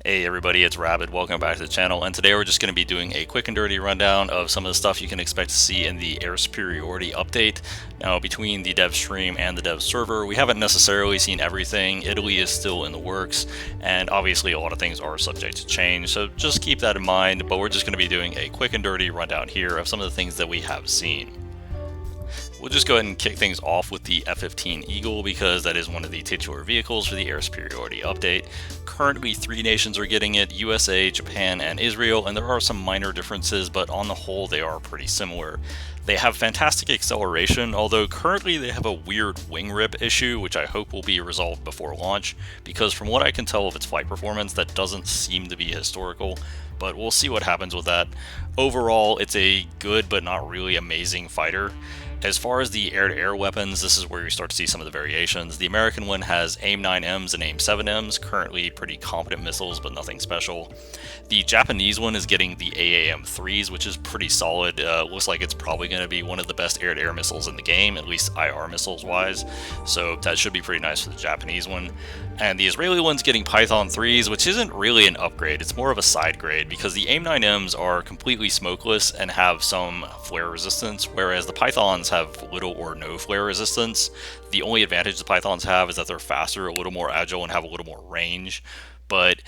Hey everybody, it's Rabbit. Welcome back to the channel, and today we're just going to be doing a quick and dirty rundown of some of the stuff you can expect to see in the Air Superiority update. Now, between the dev stream and the dev server, we haven't necessarily seen everything. Italy is still in the works, and obviously a lot of things are subject to change, so just keep that in mind, but we're just going to be doing a quick and dirty rundown here of some of the things that we have seen. We'll just go ahead and kick things off with the F-15 Eagle because that is one of the titular vehicles for the Air Superiority update. Currently, 3 nations are getting it: USA, Japan, and Israel, and there are some minor differences, but on the whole they are pretty similar. They have fantastic acceleration, although currently they have a weird wing rip issue, which I hope will be resolved before launch, because from what I can tell of its flight performance, that doesn't seem to be historical, but we'll see what happens with that. Overall, it's a good but not really amazing fighter. As far as the air-to-air weapons, this is where you start to see some of the variations. The American one has AIM-9Ms and AIM-7Ms, currently pretty competent missiles, but nothing special. The Japanese one is getting the AAM-3s, which is pretty solid. Looks like it's probably going to be one of the best air-to-air missiles in the game, at least IR missiles-wise, so that should be pretty nice for the Japanese one. And the Israeli one's getting Python 3s, which isn't really an upgrade, it's more of a side grade, because the AIM-9Ms are completely smokeless and have some flare resistance, whereas the Pythons have little or no flare resistance. The only advantage the Pythons have is that they're faster, a little more agile, and have a little more range. But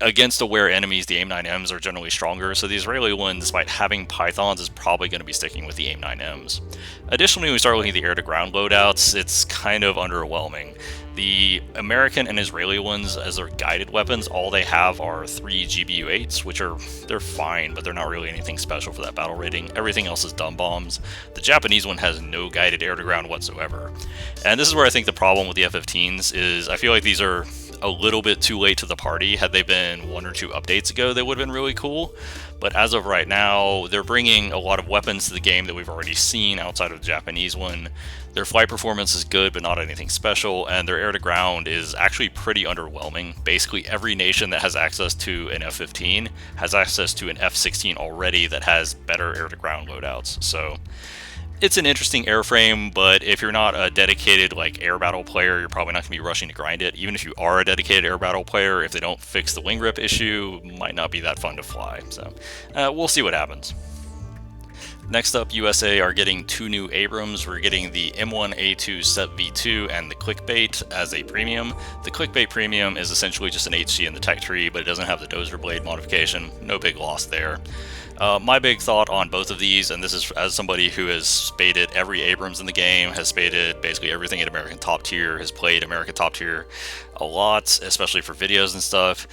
against aware enemies, the AIM-9Ms are generally stronger, so the Israeli one, despite having Pythons, is probably going to be sticking with the AIM-9Ms. Additionally, when we start looking at the air-to-ground loadouts, it's kind of underwhelming. The American and Israeli ones, as their guided weapons, all they have are 3 GBU-8s, which they're fine, but they're not really anything special for that battle rating. Everything else is dumb bombs. The Japanese one has no guided air-to-ground whatsoever. And this is where I think the problem with the F-15s is I feel like these are a little bit too late to the party. Had they been 1 or 2 updates ago, they would have been really cool. But as of right now, they're bringing a lot of weapons to the game that we've already seen outside of the Japanese one. Their flight performance is good, but not anything special, and their air-to-ground is actually pretty underwhelming. Basically, every nation that has access to an F-15 has access to an F-16 already that has better air-to-ground loadouts. So it's an interesting airframe, but if you're not a dedicated air battle player, you're probably not going to be rushing to grind it. Even if you are a dedicated air battle player, if they don't fix the wing rip issue, it might not be that fun to fly. So we'll see what happens. Next up, USA are getting 2 new Abrams. We're getting the M1A2 SEP V2 and the Clickbait as a premium. The Clickbait premium is essentially just an HC in the tech tree, but it doesn't have the Dozer Blade modification. No big loss there. My big thought on both of these, and this is as somebody who has spaded every Abrams in the game, has spaded basically everything at American Top Tier, has played American Top Tier a lot, especially for videos and stuff.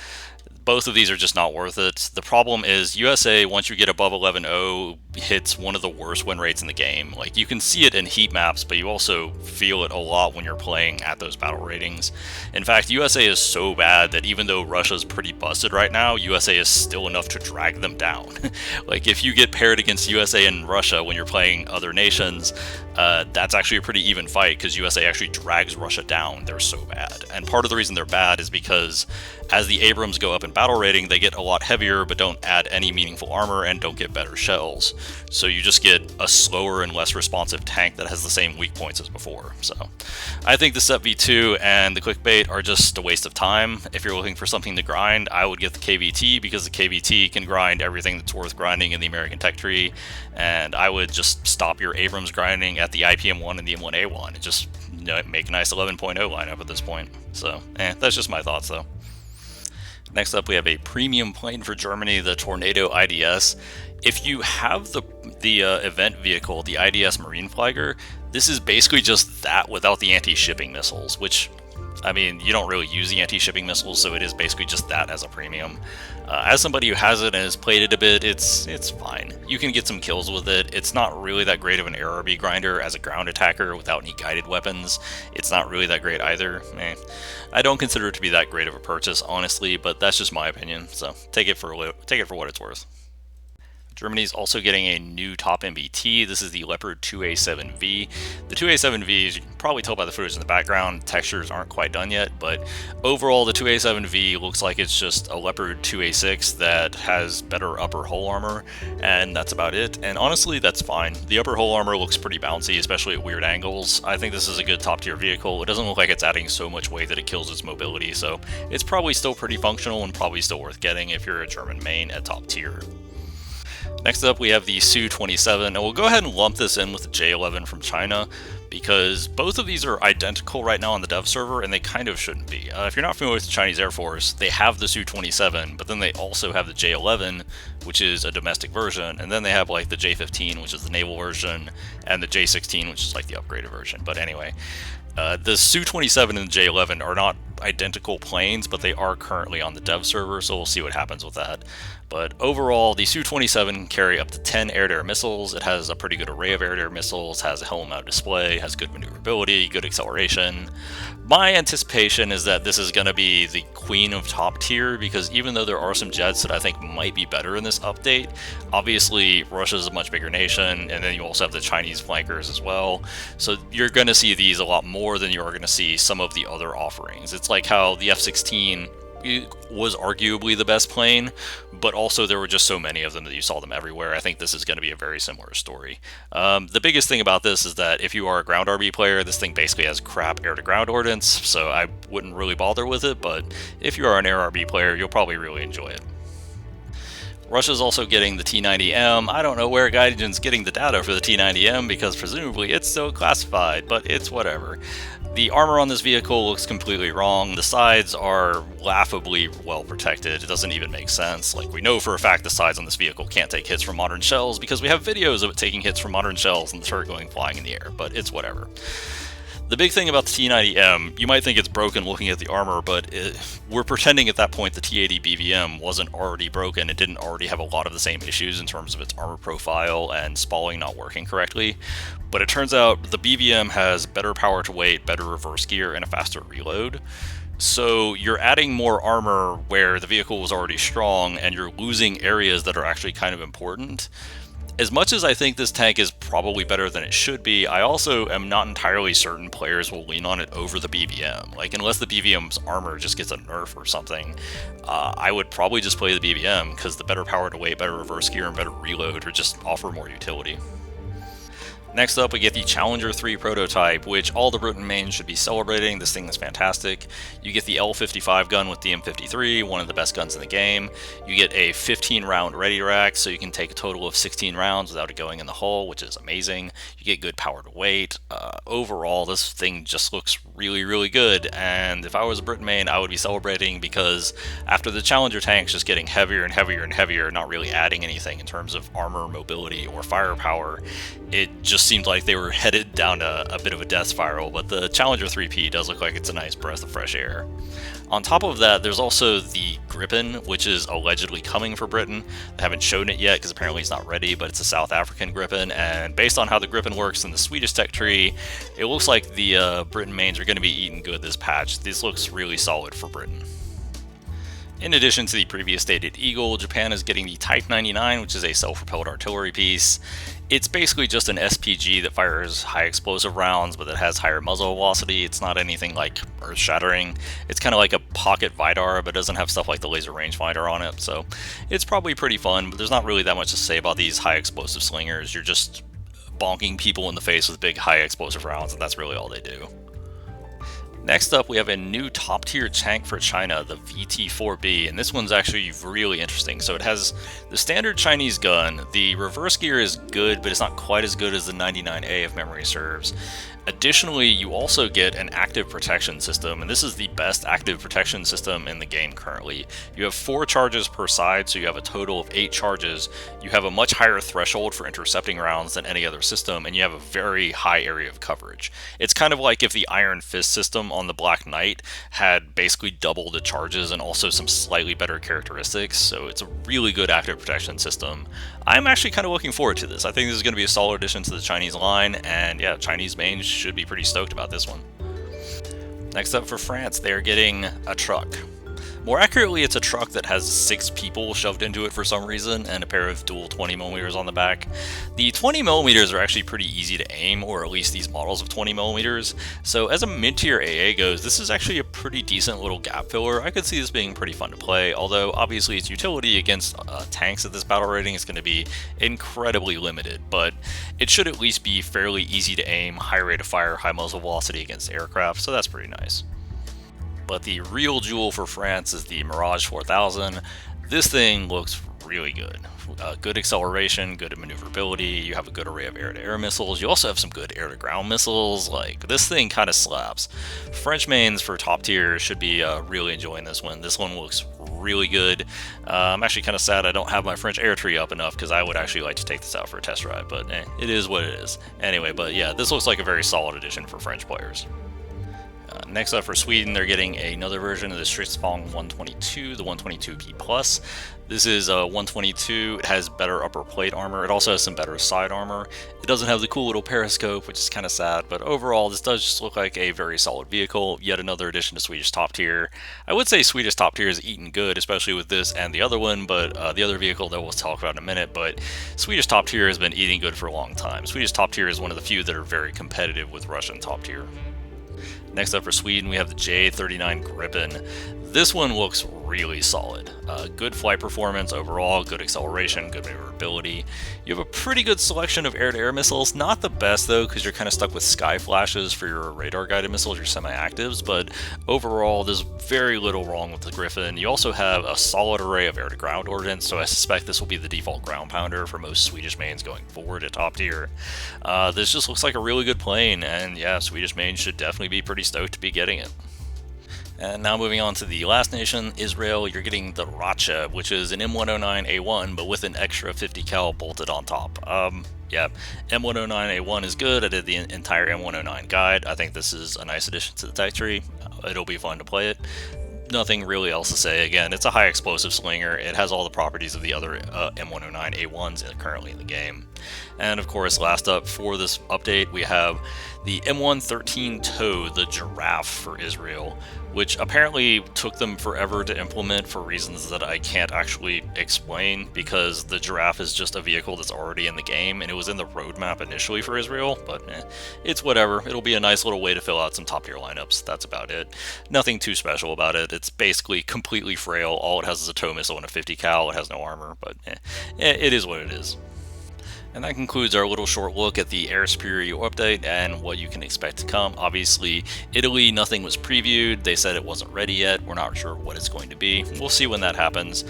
Both of these are just not worth it. The problem is USA, once you get above 11.0, hits one of the worst win rates in the game. You can see it in heat maps, but you also feel it a lot when you're playing at those battle ratings. In fact, USA is so bad that even though Russia's pretty busted right now, USA is still enough to drag them down. If you get paired against USA and Russia when you're playing other nations, that's actually a pretty even fight because USA actually drags Russia down. They're so bad. And part of the reason they're bad is because as the Abrams go up in battle rating, they get a lot heavier but don't add any meaningful armor and don't get better shells. So you just get a slower and less responsive tank that has the same weak points as before. So I think the SEP V2 and the Clickbait are just a waste of time. If you're looking for something to grind, I would get the KVT because the KVT can grind everything that's worth grinding in the American tech tree, and I would just stop your Abrams grinding at the IPM1 and the M1A1 and just make a nice 11.0 lineup at this point. So that's just my thoughts though. Next up, we have a premium plane for Germany, the Tornado IDS. If you have the event vehicle, the IDS Marine Flagger, this is basically just that without the anti-shipping missiles, which, I mean, you don't really use the anti-shipping missiles, so it is basically just that as a premium. As somebody who has it and has played it a bit, it's fine. You can get some kills with it. It's not really that great of an ARB grinder as a ground attacker without any guided weapons. It's not really that great either. I don't consider it to be that great of a purchase, honestly, but that's just my opinion. So take it for what it's worth. Germany's also getting a new top MBT. This is the Leopard 2A7V. The 2A7V, as you can probably tell by the footage in the background, textures aren't quite done yet, but overall the 2A7V looks like it's just a Leopard 2A6 that has better upper hull armor, and that's about it. And honestly, that's fine. The upper hull armor looks pretty bouncy, especially at weird angles. I think this is a good top tier vehicle. It doesn't look like it's adding so much weight that it kills its mobility, so it's probably still pretty functional and probably still worth getting if you're a German main at top tier. Next up, we have the Su-27, and we'll go ahead and lump this in with the J11 from China, because both of these are identical right now on the dev server, and they kind of shouldn't be. If you're not familiar with the Chinese Air Force, they have the Su-27, but then they also have the J11, which is a domestic version, and then they have like the J15, which is the naval version, and the J16, which is like the upgraded version. But anyway, the Su-27 and the J11 are not identical planes, but they are currently on the dev server, so we'll see what happens with that. But overall, the Su-27 carry up to 10 air-to-air missiles. It has a pretty good array of air-to-air missiles, has a helmet-mounted display, has good maneuverability, good acceleration. My anticipation is that this is going to be the queen of top tier, because even though there are some jets that I think might be better in this update, obviously Russia is a much bigger nation, and then you also have the Chinese flankers as well, so you're going to see these a lot more than you are going to see some of the other offerings. It's like how the F-16 was arguably the best plane, but also there were just so many of them that you saw them everywhere. I think this is going to be a very similar story. The biggest thing about this is that if you are a ground RB player, this thing basically has crap air-to-ground ordnance, so I wouldn't really bother with it, but if you are an air RB player, you'll probably really enjoy it. Russia's also getting the T90M. I don't know where Gaijin's getting the data for the T90M, because presumably it's still classified, but it's whatever. The armor on this vehicle looks completely wrong. The sides are laughably well protected. It doesn't even make sense. Like, we know for a fact the sides on this vehicle can't take hits from modern shells, because we have videos of it taking hits from modern shells and the turret going flying in the air, but it's whatever. The big thing about the T90M, you might think it's broken looking at the armor, but we're pretending at that point the T80 BVM wasn't already broken. It didn't already have a lot of the same issues in terms of its armor profile and spalling not working correctly. But it turns out the BVM has better power to weight, better reverse gear, and a faster reload. So you're adding more armor where the vehicle was already strong, and you're losing areas that are actually kind of important. As much as I think this tank is probably better than it should be, I also am not entirely certain players will lean on it over the BVM. Like, unless the BVM's armor just gets a nerf or something, I would probably just play the BVM, because the better power to weight, better reverse gear, and better reload would just offer more utility. Next up, we get the Challenger 3 prototype, which all the Britain mains should be celebrating. This thing is fantastic. You get the L55 gun with the M53, one of the best guns in the game. You get a 15-round ready rack, so you can take a total of 16 rounds without it going in the hull, which is amazing. You get good power to weight. Overall, this thing just looks really, really good, and if I was a Britain main, I would be celebrating, because after the Challenger tanks just getting heavier and heavier and heavier, not really adding anything in terms of armor, mobility, or firepower, it just seemed like they were headed down a bit of a death spiral, but the Challenger 3P does look like it's a nice breath of fresh air. On top of that, there's also the Gripen, which is allegedly coming for Britain. They haven't shown it yet because apparently it's not ready, but it's a South African Gripen, and based on how the Gripen works in the Swedish tech tree, it looks like the Britain mains are going to be eating good this patch. This looks really solid for Britain. In addition to the previous stated Eagle, Japan is getting the Type 99, which is a self-propelled artillery piece. It's basically just an SPG that fires high explosive rounds, but it has higher muzzle velocity. It's not anything like earth-shattering. It's kind of like a pocket Vidar, but doesn't have stuff like the laser rangefinder on it, so it's probably pretty fun, but there's not really that much to say about these high explosive slingers. You're just bonking people in the face with big high explosive rounds, and that's really all they do. Next up, we have a new top tier tank for China, the VT-4B, and this one's actually really interesting. So it has the standard Chinese gun. The reverse gear is good, but it's not quite as good as the 99A if memory serves. Additionally, you also get an active protection system, and this is the best active protection system in the game currently. You have 4 charges per side, so you have a total of 8 charges. You have a much higher threshold for intercepting rounds than any other system, and you have a very high area of coverage. It's kind of like if the Iron Fist system on the Black Knight had basically double the charges and also some slightly better characteristics, so it's a really good active protection system. I'm actually kind of looking forward to this. I think this is going to be a solid addition to the Chinese line, and yeah, Chinese mains should be pretty stoked about this one. Next up for France, they're getting a truck. More accurately, it's a truck that has 6 people shoved into it for some reason, and a pair of dual 20mm on the back. The 20mm are actually pretty easy to aim, or at least these models of 20mm, so as a mid-tier AA goes, this is actually a pretty decent little gap filler. I could see this being pretty fun to play, although obviously its utility against tanks at this battle rating is going to be incredibly limited, but it should at least be fairly easy to aim, high rate of fire, high muzzle velocity against aircraft, so that's pretty nice. But the real jewel for France is the Mirage 4000. This thing looks really good. Good acceleration, good maneuverability, you have a good array of air-to-air missiles, you also have some good air-to-ground missiles. Like, this thing kind of slaps. French mains for top tier should be really enjoying this one. This one looks really good. I'm actually kind of sad I don't have my French air tree up enough, because I would actually like to take this out for a test ride, but it is what it is. Anyway, but yeah, this looks like a very solid addition for French players. Next up for Sweden, they're getting another version of the Fong 122, the 122P Plus. This is a 122, it has better upper plate armor, it also has some better side armor. It doesn't have the cool little periscope, which is kind of sad, but overall this does just look like a very solid vehicle, yet another addition to Swedish top tier. I would say Swedish top tier is eaten good, especially with this and the other one, but the other vehicle that we'll talk about in a minute, but Swedish top tier has been eating good for a long time. Swedish top tier is one of the few that are very competitive with Russian top tier. Next up for Sweden, we have the J39 Griin. This one looks really solid. Good flight performance overall, good acceleration, good maneuverability. You have a pretty good selection of air-to-air missiles. Not the best though, because you're kind of stuck with sky flashes for your radar-guided missiles, your semi-actives, but overall there's very little wrong with the Griffin. You also have a solid array of air-to-ground ordnance, so I suspect this will be the default ground pounder for most Swedish mains going forward at top tier. This just looks like a really good plane, and yeah, Swedish mains should definitely be pretty stoked to be getting it. And now moving on to the last nation, Israel, you're getting the Racha, which is an M109A1, but with an extra 50 cal bolted on top. Yeah, M109A1 is good. I did the entire M109 guide. I think this is a nice addition to the tech tree. It'll be fun to play it. Nothing really else to say. Again, it's a high explosive slinger. It has all the properties of the other M109A1s currently in the game. And of course, last up for this update, we have the M113 Toad, the giraffe for Israel, which apparently took them forever to implement for reasons that I can't actually explain, because the giraffe is just a vehicle that's already in the game, and it was in the roadmap initially for Israel, but it's whatever. It'll be a nice little way to fill out some top tier lineups. That's about it. Nothing too special about it. It's basically completely frail. All it has is a tow missile and a 50 cal. It has no armor, but it is what it is. And that concludes our little short look at the Air Superiority update and what you can expect to come. Obviously, Italy, nothing was previewed. They said it wasn't ready yet. We're not sure what it's going to be. We'll see when that happens.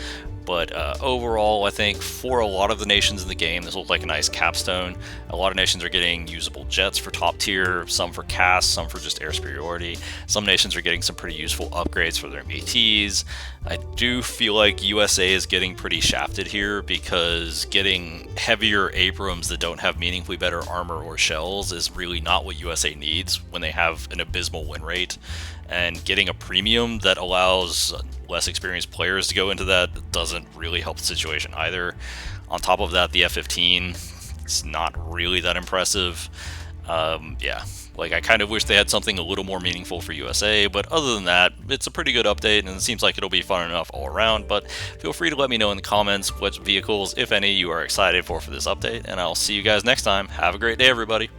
But overall, I think for a lot of the nations in the game, this looks like a nice capstone. A lot of nations are getting usable jets for top tier, some for CAS, some for just air superiority. Some nations are getting some pretty useful upgrades for their ATs. I do feel like USA is getting pretty shafted here, because getting heavier Abrams that don't have meaningfully better armor or shells is really not what USA needs when they have an abysmal win rate. And getting a premium that allows less experienced players to go into that doesn't really help the situation either. On top of that, the F-15, it's not really that impressive. Yeah, like I kind of wish they had something a little more meaningful for USA, but other than that, it's a pretty good update, and it seems like it'll be fun enough all around. But feel free to let me know in the comments what vehicles, if any, you are excited for this update, and I'll see you guys next time. Have a great day, everybody.